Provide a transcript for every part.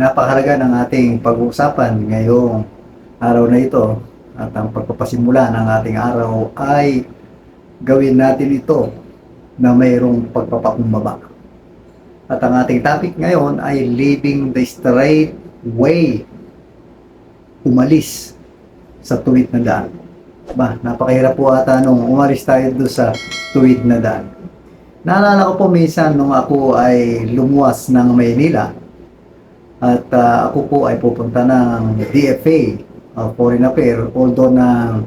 Napakahalaga ng ating pag-uusapan ngayong araw na ito at ang pagpapasimula ng ating araw ay gawin natin ito na mayroong pagpapakumbaba. At ang ating topic ngayon ay living the straight way. Umalis sa tuwid na daan. Napakahirap po ata nung umalis tayo doon sa tuwid na daan. Naalala ko po minsan nung ako ay lumuwas ng Maynila at ako po ay pupunta ng DFA, Foreign Affairs, although na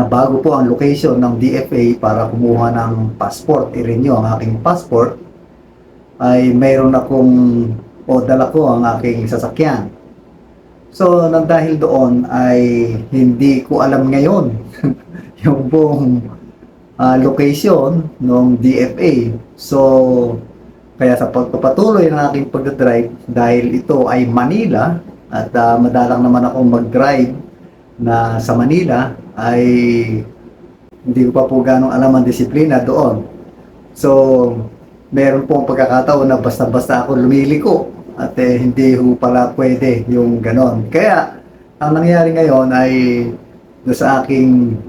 bago po ang location ng DFA para kumuha ng passport, i-renew ang aking passport, ay mayroon akong dala ko ang aking sasakyan. So, nang dahil doon ay hindi ko alam ngayon yung buong location ng DFA. So, kaya sa pagpapatuloy ng aking pagdadrive, dahil ito ay Manila at madalang naman akong mag-drive na sa Manila, ay hindi ko pa po ganong alam ang disiplina doon. So, meron pong pagkakataon na basta-basta ako lumiliko at hindi ho pala pwede yung ganon. Kaya, ang nangyari ngayon ay doon sa aking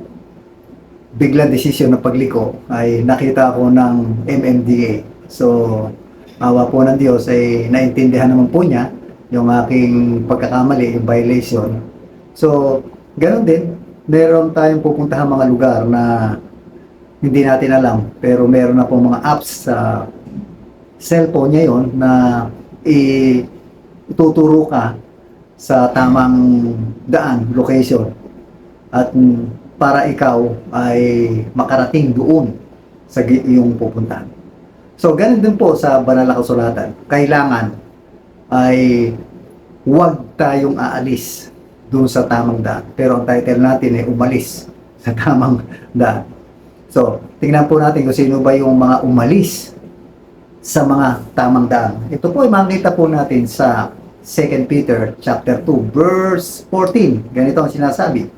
bigla desisyon na pagliko ay nakita ako ng MMDA. So, awa po ng Diyos ay naintindihan naman po niya yung aking pagkakamali, yung violation. So, ganoon din, meron tayong pupuntahan mga lugar na hindi natin alam, pero meron na po mga apps sa cellphone niya yon na ituturo ka sa tamang daan, location, at para ikaw ay makarating doon sa iyong pupuntahan. So, ganun din po sa banal na kasulatan. Kailangan ay huwag tayong aalis doon sa tamang daan. Pero ang title natin ay umalis sa tamang daan. So, tingnan po natin kung sino ba yung mga umalis sa mga tamang daan. Ito po ay makikita po natin sa 2 Peter chapter 2 verse 14. Ganito ang sinasabi.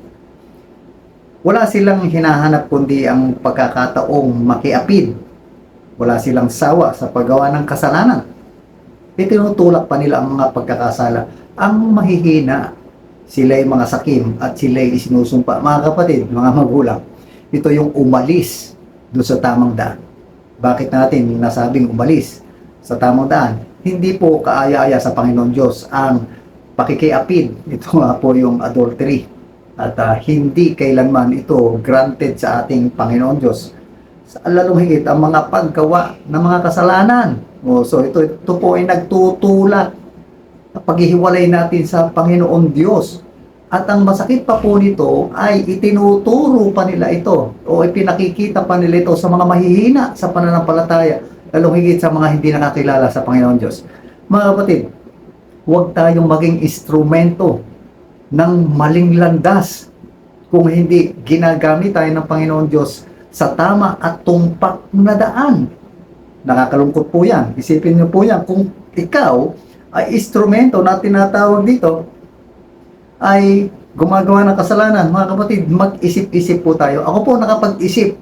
Wala silang hinahanap kundi ang pagkakataong makiapid. Wala silang sawa sa paggawa ng kasalanan. Itinutulak pa nila ang mga pagkakasala. Ang mahihina, sila'y mga sakim at sila'y isinusumpa. Mga kapatid, mga magulang, ito yung umalis doon sa tamang daan. Bakit natin nasabing umalis sa tamang daan? Hindi po kaaya-aya sa Panginoon Diyos ang pakikiapid. Ito nga po yung adultery. At hindi kailanman ito granted sa ating Panginoon Diyos. Lalong higit ang mga paggawa ng mga kasalanan. So ito po ay nagtutulak na paghihiwalay natin sa Panginoon Diyos. At ang masakit pa po nito ay itinuturo pa nila ito o ipinakikita pa nila ito sa mga mahihina sa pananampalataya, lalong higit sa mga hindi nakakilala sa Panginoon Diyos. Mga kapatid, huwag tayong maging instrumento ng maling landas kung hindi ginagamit tayo ng Panginoon Diyos sa tama at tumpak na daan. Nakakalungkot po yan. Isipin niyo po yan, kung ikaw ay instrumento na tinatawag dito ay gumagawa ng kasalanan. Mga kapatid, mag-isip-isip po tayo. Ako po nakapag-isip.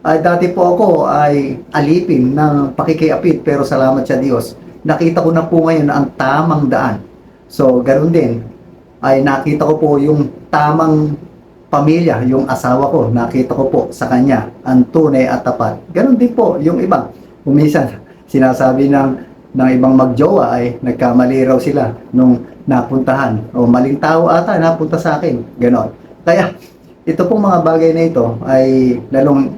Dati po ako ay alipin ng pakikiapid, pero salamat sa Diyos, nakita ko na po ngayon ang tamang daan. So, ganoon din, ay nakita ko po yung tamang pamilya, yung asawa ko, nakita ko po sa kanya ang tunay at tapat. Ganon din po yung iba. Kung minsan, sinasabi ng ibang magjowa ay nagkamali raw sila nung napuntahan. O maling tao ata, napunta sa akin. Ganon. Kaya, ito pong mga bagay na ito ay lalong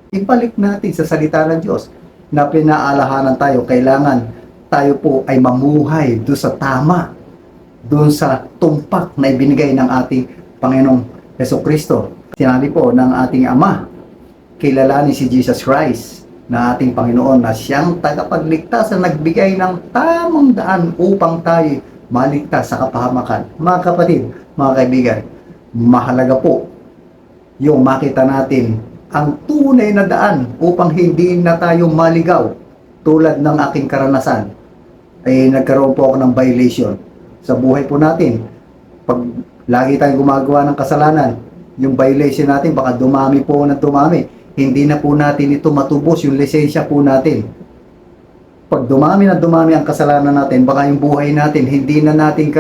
ibalik natin sa salita ng Diyos na pinaalahanan tayo. Kailangan tayo po ay mamuhay doon sa tama, doon sa tumpak na ibinigay ng ating Panginoong Jesucristo. Sinabi po ng ating Ama, kilalanin si Jesus Christ na ating Panginoon na siyang tagapagligtas na nagbigay ng tamang daan upang tayo maligtas sa kapahamakan. Mga kapatid, mga kaibigan, mahalaga po yung makita natin ang tunay na daan upang hindi na tayo maligaw. Tulad ng aking karanasan, ay nagkaroon po ako ng violation sa buhay po natin. Pag lagi tayong gumagawa ng kasalanan, yung violation natin baka dumami po ng dumami. Hindi na po natin ito matubos yung lisensya po natin. Pag dumami na dumami ang kasalanan natin, baka yung buhay natin, hindi na natin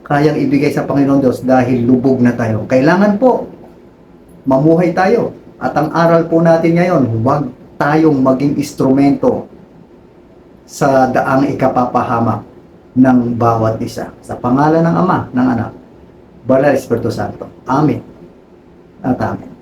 kayang ibigay sa Panginoon Diyos dahil lubog na tayo. Kailangan po, mamuhay tayo. At ang aral po natin ngayon, huwag tayong maging instrumento sa daang ikapapahamak ng bawat isa. Sa pangalan ng Ama, ng Anak, Banal Espiritu Santo. Amen at Amen.